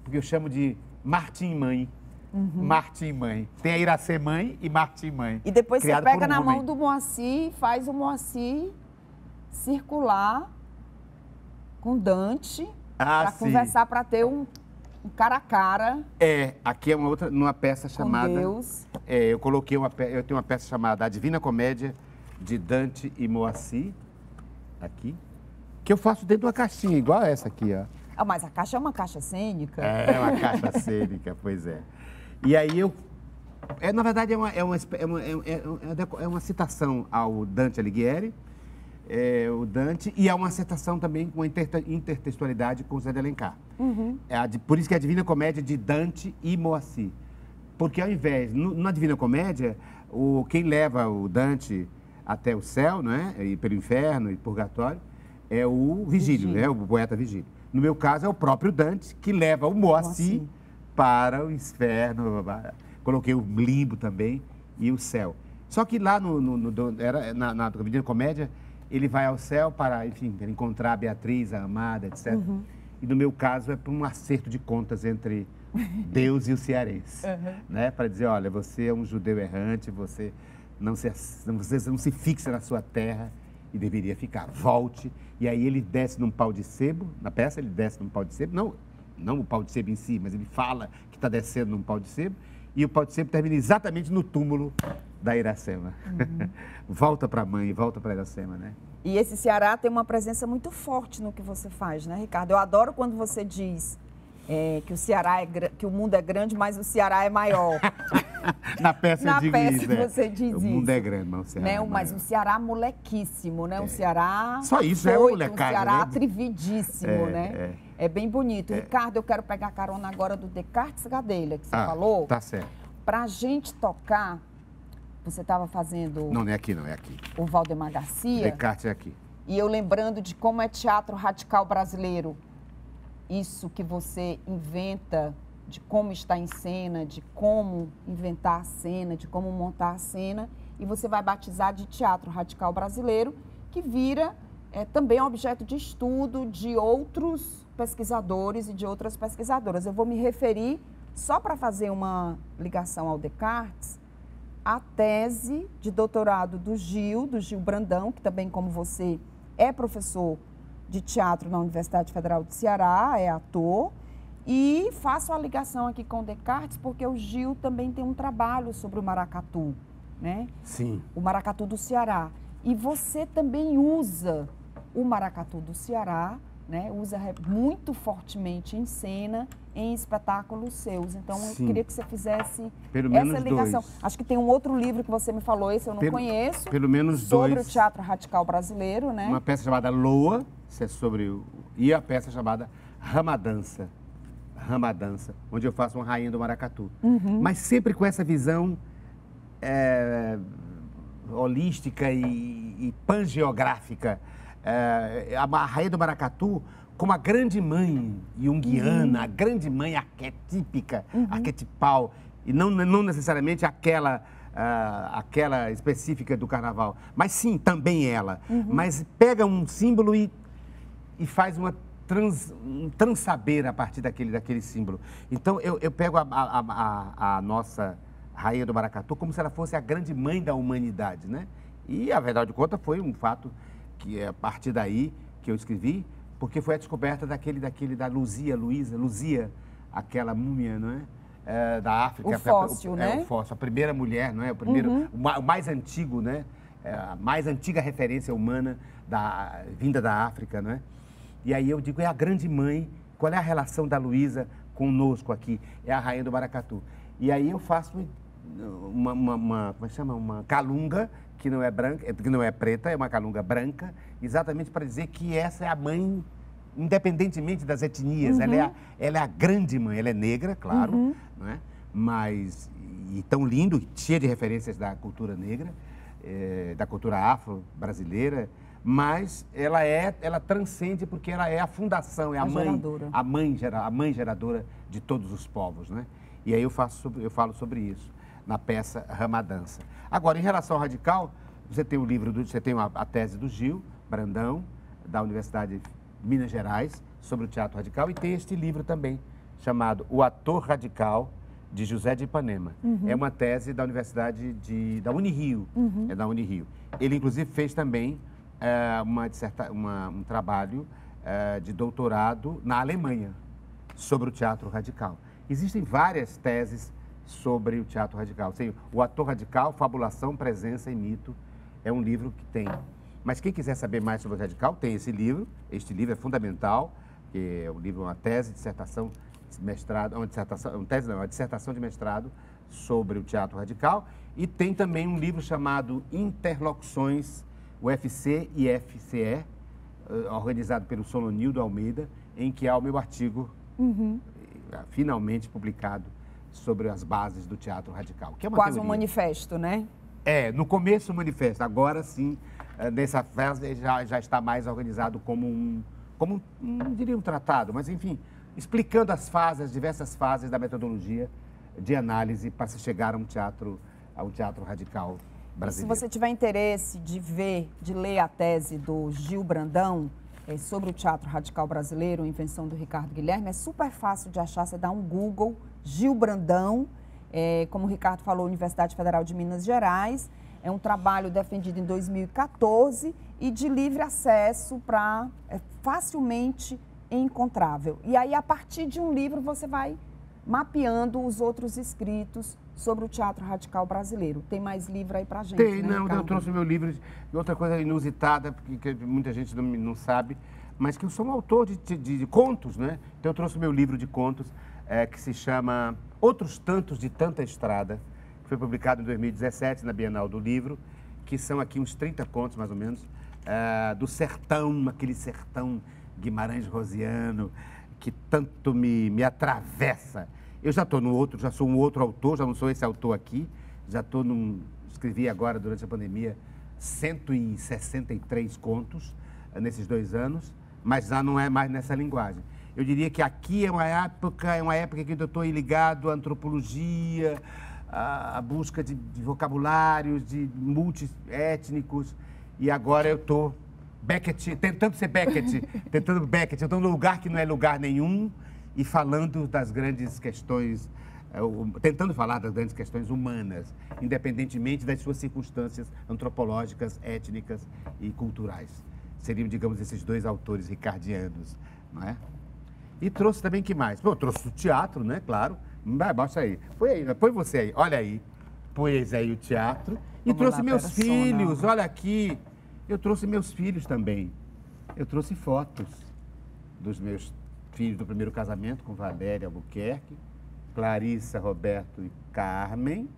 porque eu chamo de Martim Mãe. Martim Mãe. Tem a Iracema Mãe e Martim Mãe. E depois você pega na mão do Moacir e faz o Moacir circular com Dante para conversar, para ter um cara a cara. Aqui é numa peça chamada... Com Deus. Eu tenho uma peça chamada A Divina Comédia, de Dante e Moacir, aqui, que eu faço dentro de uma caixinha, igual essa aqui, ó. Mas a caixa é uma caixa cênica. É uma caixa cênica, pois é. E aí na verdade, é uma citação ao Dante Alighieri, o Dante, e é uma citação também com intertextualidade com o Zé de Alencar. Por isso que é a Divina Comédia de Dante e Moacir. Porque ao invés, na Divina Comédia, quem leva o Dante até o céu, né, e pelo inferno e purgatório, é o Vigílio, né, o poeta Vigílio. No meu caso, é o próprio Dante que leva o Moacir para o inferno. Coloquei o limbo também e o céu. Só que lá na Divina Comédia, ele vai ao céu para, enfim, encontrar a Beatriz, a amada, etc. E no meu caso, é para um acerto de contas entre Deus e o cearense. Né? Para dizer, olha, você é um judeu errante, você não se fixa na sua terra e deveria ficar. Volte. E aí ele desce num pau de sebo, na peça ele desce num pau de sebo, não o pau de sebo em si, mas ele fala que está descendo num pau de sebo, e o pau de sebo termina exatamente no túmulo da Iracema. Volta para a mãe, volta para a Iracema, né? E esse Ceará tem uma presença muito forte no que você faz, né, Ricardo? Eu adoro quando você diz que o Ceará que o mundo é grande, mas o Ceará é maior. Na peça eu digo isso, você diz isso. O mundo é grande, mas o Ceará é maior. Mas um Ceará molequíssimo, né? Um Ceará só isso foito, é molecagem, um Ceará né? atrevidíssimo, né? É bem bonito. Ricardo, eu quero pegar carona agora do Descartes Gadelha, que você falou. Tá certo. Pra gente tocar, você estava fazendo... Não é aqui, não, é aqui. O Valdemar Garcia. Descartes é aqui. E eu lembrando de como é teatro radical brasileiro. Isso que você inventa, de como está em cena, de como inventar a cena, de como montar a cena, e você vai batizar de teatro radical brasileiro, que vira também objeto de estudo de outros pesquisadores e de outras pesquisadoras. Eu vou me referir, só para fazer uma ligação ao Descartes, à tese de doutorado do Gil Brandão, que também, como você, é professor de teatro na Universidade Federal do Ceará, é ator, e faço a ligação aqui com o Descartes porque o Gil também tem um trabalho sobre o maracatu, né? Sim. O maracatu do Ceará. E você também usa o maracatu do Ceará, né? Usa muito fortemente em cena, em espetáculos seus. Então, eu queria que você fizesse essa ligação. Dois. Acho que tem um outro livro que você me falou, esse eu não conheço. Pelo menos sobre dois. O teatro radical brasileiro, né? Uma peça chamada Loa, isso é sobre e a peça chamada Ramadança. Ramadança, onde eu faço uma rainha do maracatu. Mas sempre com essa visão holística e pangeográfica. A rainha do maracatu como a grande mãe junguiana, a grande mãe arquetípica, arquetipal, e não necessariamente aquela específica do carnaval, mas sim, também ela. Mas pega um símbolo e faz um transaber a partir daquele símbolo. Então, eu pego a nossa rainha do maracatu como se ela fosse a grande mãe da humanidade, né? E, a verdade de conta, foi um fato que é a partir daí que eu escrevi, porque foi a descoberta da Luzia, aquela múmia, não é? Da África. O fóssil, né? O fóssil, a primeira mulher, não é? O mais antigo, né? A mais antiga referência humana vinda da África, não é? E aí eu digo, é a grande mãe, qual é a relação da Luísa conosco aqui? É a rainha do maracatu. E aí eu faço como é que chama? Uma calunga, que não é branca, que não é preta, é uma calunga branca, exatamente para dizer que essa é a mãe, independentemente das etnias. Ela é a grande mãe, ela é negra, claro, não é? Mas, e tão lindo, cheia de referências da cultura negra, da cultura afro-brasileira, mas ela transcende porque ela é a fundação, é a mãe geradora de todos os povos, né? E aí eu falo sobre isso na peça Ramadança. Agora, em relação ao radical, você tem a tese do Gil Brandão, da Universidade de Minas Gerais, sobre o teatro radical, e tem este livro também, chamado O Ator Radical, de José de Ipanema. É uma tese da Universidade da Unirio, é da Unirio. Ele, inclusive, fez também um trabalho de doutorado na Alemanha sobre o teatro radical. Existem várias teses sobre o teatro radical. O Ator Radical, Fabulação, Presença e Mito, é um livro que tem. Mas quem quiser saber mais sobre o radical, tem esse livro. Este livro é fundamental, que é um livro, uma tese, dissertação, mestrado, uma dissertação de mestrado sobre o teatro radical. E tem também um livro chamado Interlocuções UFC e FCE, organizado pelo Solonildo Almeida, em que há o meu artigo, finalmente publicado, sobre as bases do teatro radical. Que é uma quase teoria. Um manifesto, né? No começo o manifesto, agora sim, nessa fase já está mais organizado como não diria um tratado, mas enfim, explicando as diversas fases da metodologia de análise para se chegar a um teatro radical brasileiro. Se você tiver interesse de ler a tese do Gil Brandão sobre o teatro radical brasileiro, invenção do Ricardo Guilherme, é super fácil de achar, você dá um Google, Gil Brandão, como o Ricardo falou, Universidade Federal de Minas Gerais, é um trabalho defendido em 2014 e de livre acesso, facilmente encontrável. E aí, a partir de um livro, você vai mapeando os outros escritos sobre o teatro radical brasileiro. Tem mais livro aí pra gente, Tem, né, não, Ricardo? eu trouxe meu livro, outra coisa inusitada, que muita gente não sabe, mas que eu sou um autor de contos, né? Então eu trouxe meu livro de contos, que se chama Outros Tantos de Tanta Estrada, que foi publicado em 2017 na Bienal do Livro, que são aqui uns 30 contos, mais ou menos, do sertão, aquele sertão Guimarães Rosiano, que tanto me atravessa. Eu já sou um outro autor, já não sou esse autor aqui, escrevi agora, durante a pandemia, 163 contos nesses 2 anos, mas já não é mais nessa linguagem. Eu diria que aqui é uma época que eu estou ligado à antropologia, à busca de vocabulários, de multiétnicos, e agora eu estou tentando ser Beckett, eu estou num lugar que não é lugar nenhum e falando das grandes questões, tentando falar das grandes questões humanas, independentemente das suas circunstâncias antropológicas, étnicas e culturais. Seriam, digamos, esses 2 autores ricardianos, não é? E trouxe também, que mais? Bom, eu trouxe o teatro, né? Claro. Baixa aí. Põe você aí. Olha aí. Pôs aí o teatro. E trouxe meus filhos. Olha aqui. Eu trouxe meus filhos também. Eu trouxe fotos dos meus filhos do primeiro casamento com Valéria Albuquerque, Clarissa, Roberto e Carmen.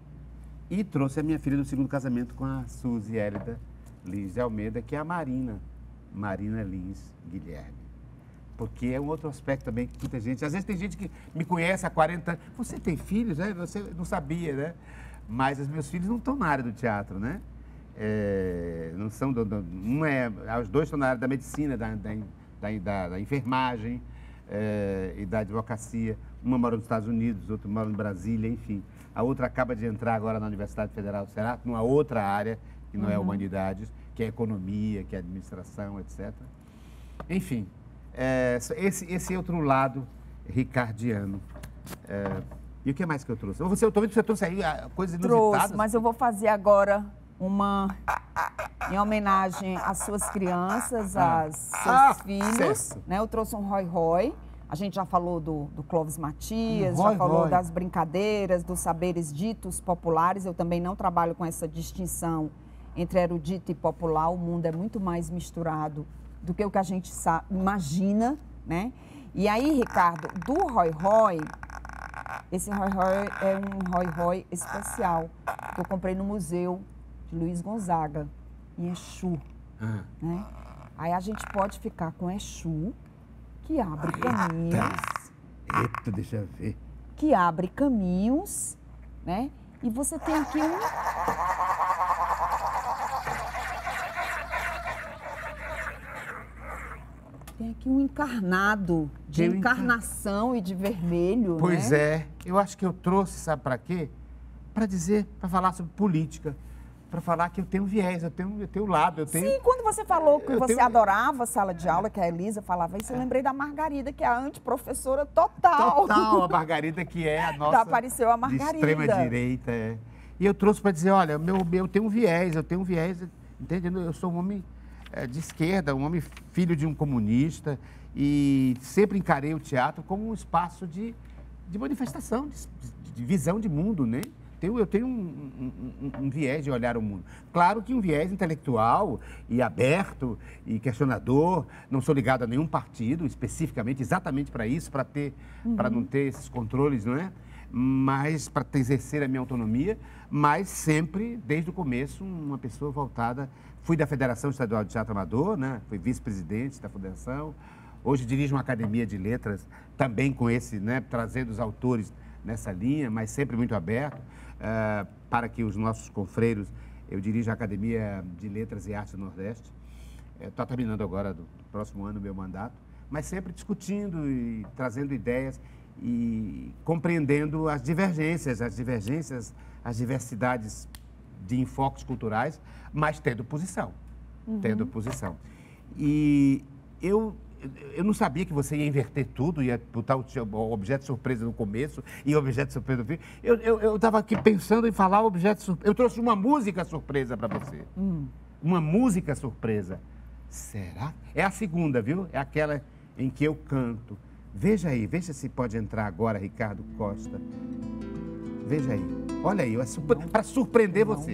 E trouxe a minha filha do segundo casamento com a Suzy Hélida Liz de Almeida, que é a Marina Liz Guilherme. Porque é um outro aspecto também que muita gente... Às vezes tem gente que me conhece há 40 anos. Você tem filhos, né? Você não sabia, né? Mas os meus filhos não estão na área do teatro, né? Não são... Os dois estão na área da medicina, da enfermagem e da advocacia. Uma mora nos Estados Unidos, outra mora em Brasília, enfim. A outra acaba de entrar agora na Universidade Federal do Ceará, numa outra área, que não é humanidades, que é economia, que é administração, etc. Enfim, esse outro lado ricardiano. E o que mais que eu trouxe? Eu estou vendo que você trouxe aí coisas inusitadas. Trouxe, mas eu vou fazer agora em homenagem às suas crianças, aos seus filhos. Né? Eu trouxe um Roy Roy. A gente já falou do Clóvis Matias, já falou das brincadeiras, dos saberes ditos populares. Eu também não trabalho com essa distinção entre erudito e popular. O mundo é muito mais misturado do que o que a gente imagina, né? E aí, Ricardo, do Roy Roy, esse Roy Roy é um Roy Roy especial, que eu comprei no Museu de Luiz Gonzaga, em Exu, né? Aí a gente pode ficar com Exu, que abre caminhos. Eita, deixa eu ver. Que abre caminhos, né? E você tem aqui um encarnado de encarnação e de vermelho, Pois né? é. Eu acho que eu trouxe, sabe para quê? Para falar sobre política. Para falar que eu tenho viés, eu tenho lado, Sim, quando você falou que você adorava sala de aula, que a Elisa falava isso, eu lembrei da Margarida, que é a antiprofessora total. Total, a Margarida, que é a nossa... Já apareceu a Margarida. De extrema-direita, E eu trouxe para dizer, olha, eu tenho um viés, entende? Eu sou um homem de esquerda, um homem filho de um comunista, e sempre encarei o teatro como um espaço de manifestação, de visão de mundo, né? Eu tenho um viés de olhar o mundo. Claro que um viés intelectual e aberto e questionador. Não sou ligado a nenhum partido especificamente, exatamente para isso, para não ter esses controles, não é? Mas para exercer a minha autonomia, mas sempre, desde o começo, uma pessoa voltada. Fui da Federação Estadual de Teatro Amador, né? Fui vice-presidente da Federação. Hoje dirijo uma academia de letras, também com né? Trazendo os autores nessa linha, mas sempre muito aberto. Para que os nossos confreiros, eu dirijo a Academia de Letras e Artes do Nordeste. Estou terminando agora, do próximo ano, o meu mandato, mas sempre discutindo e trazendo ideias e compreendendo as divergências, as diversidades de enfoques culturais, mas tendo posição. E eu não sabia que você ia inverter tudo, ia botar o objeto surpresa no começo e o objeto surpresa no fim. Eu estava aqui pensando em falar o objeto surpresa. Eu trouxe uma música surpresa para você. Uma música surpresa. Será? É a segunda, viu? É aquela em que eu canto. Veja aí, veja se pode entrar agora, Ricardo Costa. Veja aí. Olha aí, para surpreender você.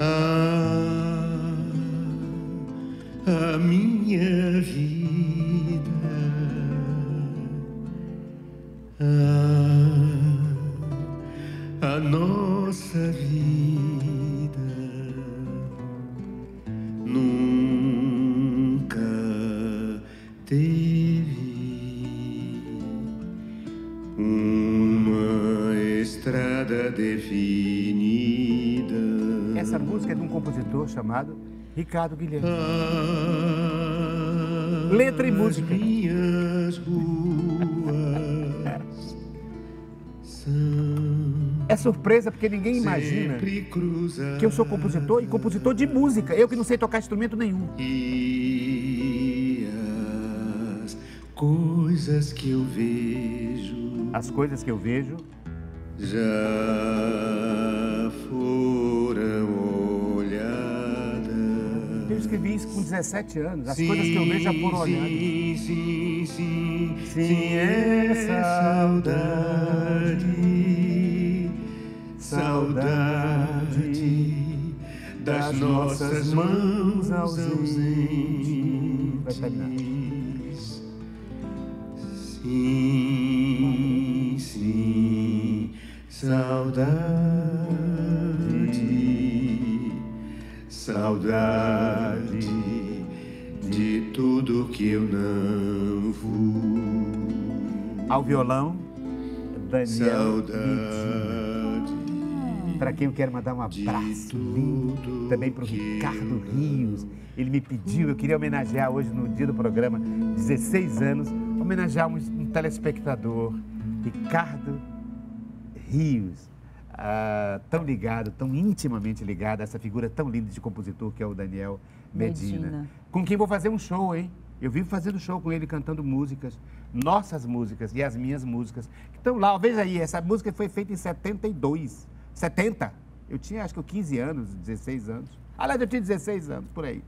A minha vida, a nossa vida nunca teve uma estrada definida. Essa música é de um compositor chamado Ricardo Guilherme. Letra e música. Minhas ruas É surpresa porque ninguém imagina que eu sou compositor e compositor de música. Eu que não sei tocar instrumento nenhum. E as coisas que eu vejo, As coisas que eu vejo já foram olhadas. Eu escrevi isso com 17 anos. As coisas que eu vejo já foram olhadas. Sim, é saudade das nossas mãos ausentes. Vai terminar. Sim, saudade de tudo que eu não fui. Ao violão, Daniel Medina. Saudade. Para quem eu quero mandar um abraço lindo, também para o Ricardo Rios. Ele me pediu, eu queria homenagear hoje no dia do programa, 16 anos, homenagear um telespectador, Ricardo Rios. Tão ligado, tão intimamente ligado a essa figura tão linda de compositor que é o Daniel Medina. Com quem vou fazer um show, hein? Eu vivo fazendo show com ele, cantando músicas, nossas músicas e as minhas músicas, que estão lá. Veja aí, essa música foi feita em 72, 70. Eu tinha, acho que 15 anos, 16 anos. Aliás, eu tinha 16 anos, por aí.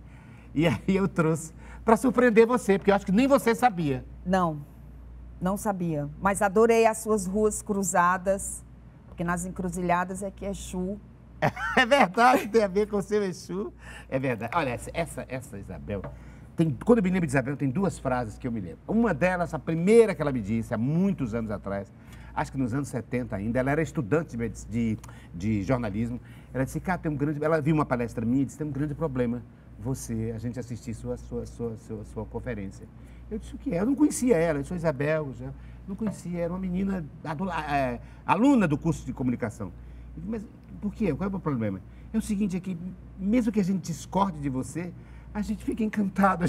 E aí eu trouxe para surpreender você, porque eu acho que nem você sabia. Não sabia. Mas adorei as suas ruas cruzadas, porque nas encruzilhadas é que Exu. É verdade, tem a ver com o seu Exu. É verdade. Olha, essa Isabel, quando eu me lembro de Isabel, tem duas frases que eu me lembro. Uma delas, a primeira que ela me disse, há muitos anos atrás, acho que nos anos 70 ainda, ela era estudante de jornalismo. Ela disse, cara, tem um grande... Ela viu uma palestra minha e disse, tem um grande problema, a gente assistir sua conferência. Eu disse, o que é? Eu não conhecia ela, eu sou Isabel, não conhecia, era uma menina, aluna do curso de comunicação. Eu disse, mas por quê? Qual é o problema? É o seguinte, é que mesmo que a gente discorde de você, a gente fica encantado,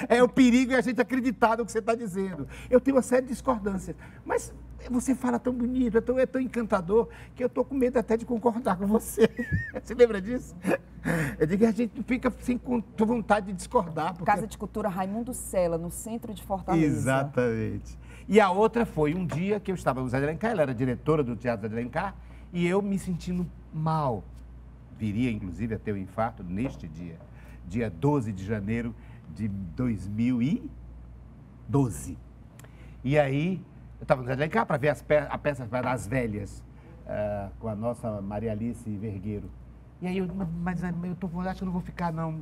é o perigo é a gente acreditar no que você está dizendo. Eu tenho uma série de discordâncias, mas você fala tão bonito, é tão encantador, que eu estou com medo até de concordar com você. Você lembra disso? Eu digo que a gente fica sem vontade de discordar. Porque... Casa de Cultura Raimundo Sela, no centro de Fortaleza. Exatamente. E a outra foi um dia que eu estava no Zé de Alencar, ela era diretora do Teatro Zé de Alencar, e eu me sentindo mal. Viria, inclusive, a ter um infarto neste dia 12 de janeiro de 2012. E aí, eu estava no Zé de Alencar para ver a peça das velhas, com a nossa Maria Alice Vergueiro. E aí, mas eu acho que eu não vou ficar, não.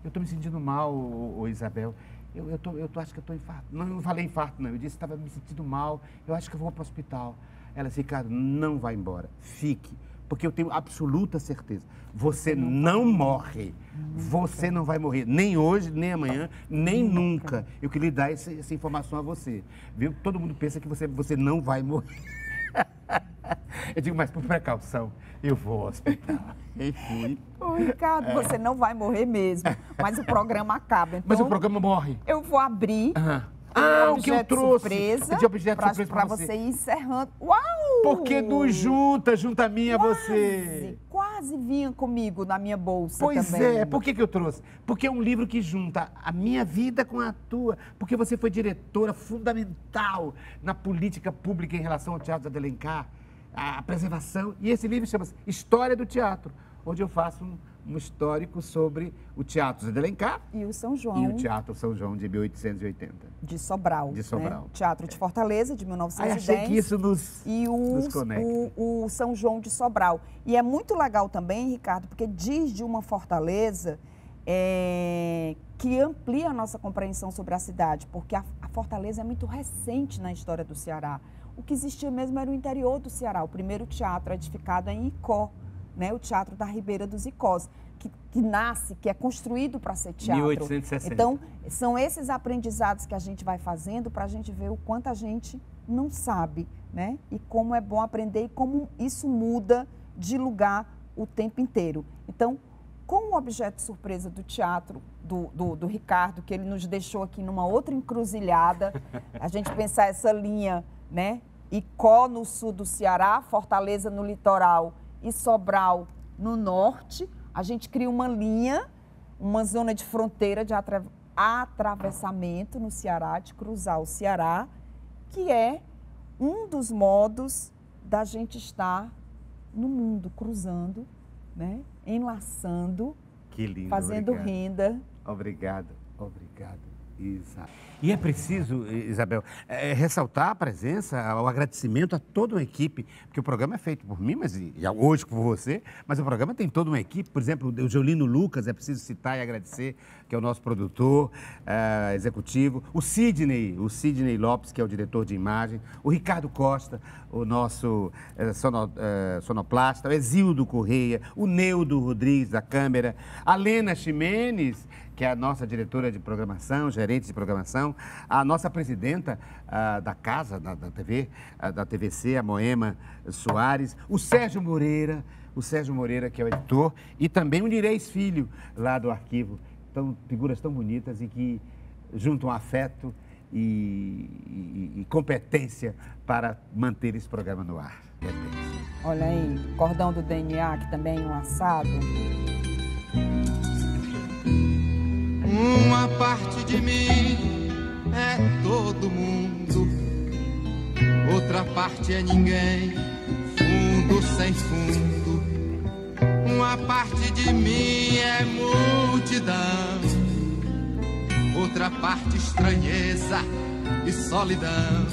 Eu estou me sentindo mal, Isabel. Eu acho que eu estou infarto. Não falei infarto, não. Eu disse que estava me sentindo mal. Eu acho que eu vou para o hospital. Ela disse, Ricardo, não vá embora. Fique. Porque eu tenho absoluta certeza. Você não morre. Você não vai morrer. Nem hoje, nem amanhã, nem nunca. Eu queria dar essa informação a você. Viu? Todo mundo pensa que você não vai morrer. Eu digo, mas por precaução, eu vou ao hospital. E fui. Ô, Ricardo, você não vai morrer mesmo, mas o programa acaba. Então, Mas o programa morre. Eu vou abrir o que eu trouxe. Surpresa, de objeto surpresa para você ir encerrando. Uau! Porque nos junta a mim e a você. Quase vinha comigo na minha bolsa pois também. Pois é, por que eu trouxe? Porque é um livro que junta a minha vida com a tua. Porque você foi diretora fundamental na política pública em relação ao Teatro Zé de Alencar, a preservação. E esse livro chama-se História do Teatro, onde eu faço um histórico sobre o Teatro Zé de Alencar e o São João. E o Teatro São João de 1880. De Sobral. De Sobral. Né? Teatro de Fortaleza, de 1910. Achei que isso nos conecta. O São João de Sobral. E é muito legal também, Ricardo, porque diz de uma Fortaleza que amplia a nossa compreensão sobre a cidade, porque a Fortaleza é muito recente na história do Ceará. O que existia mesmo era o interior do Ceará, o primeiro teatro edificado em Icó, né? O Teatro da Ribeira dos Icós, que nasce, que é construído para ser teatro. 1860. Então, são esses aprendizados que a gente vai fazendo para a gente ver o quanto a gente não sabe, né? E como é bom aprender e como isso muda de lugar o tempo inteiro. Então, com o objeto surpresa do teatro do Ricardo, que ele nos deixou aqui numa outra encruzilhada, a gente pensar essa linha, né? Icó no sul do Ceará, Fortaleza no litoral e Sobral no norte, a gente cria uma linha, uma zona de fronteira de atravessamento no Ceará, de cruzar o Ceará, que é um dos modos da gente estar no mundo, cruzando, né? Enlaçando, que lindo, fazendo obrigado. Renda. Obrigado. Exato. E é preciso, Isabel, ressaltar a presença, o agradecimento a toda uma equipe, porque o programa é feito por mim, mas hoje por você, mas o programa tem toda uma equipe. Por exemplo, o Geolino Lucas, é preciso citar e agradecer, que é o nosso produtor executivo, o Sidney Lopes, que é o diretor de imagem, o Ricardo Costa, o nosso sonoplasta, o Exildo Correia, o Neudo Rodrigues da câmera, a Lena Ximenes, que é a nossa diretora de programação, gerente de programação, a nossa presidenta da casa, da TV, da TVC, a Moema Soares, o Sérgio Moreira, que é o editor, e também o Nireis Filho, lá do arquivo. Então, figuras tão bonitas e que juntam afeto e competência para manter esse programa no ar. Olha aí, cordão do DNA, que também é um assado. Uma parte de mim é todo mundo, outra parte é ninguém, fundo sem fundo. Uma parte de mim é multidão, outra parte estranheza e solidão.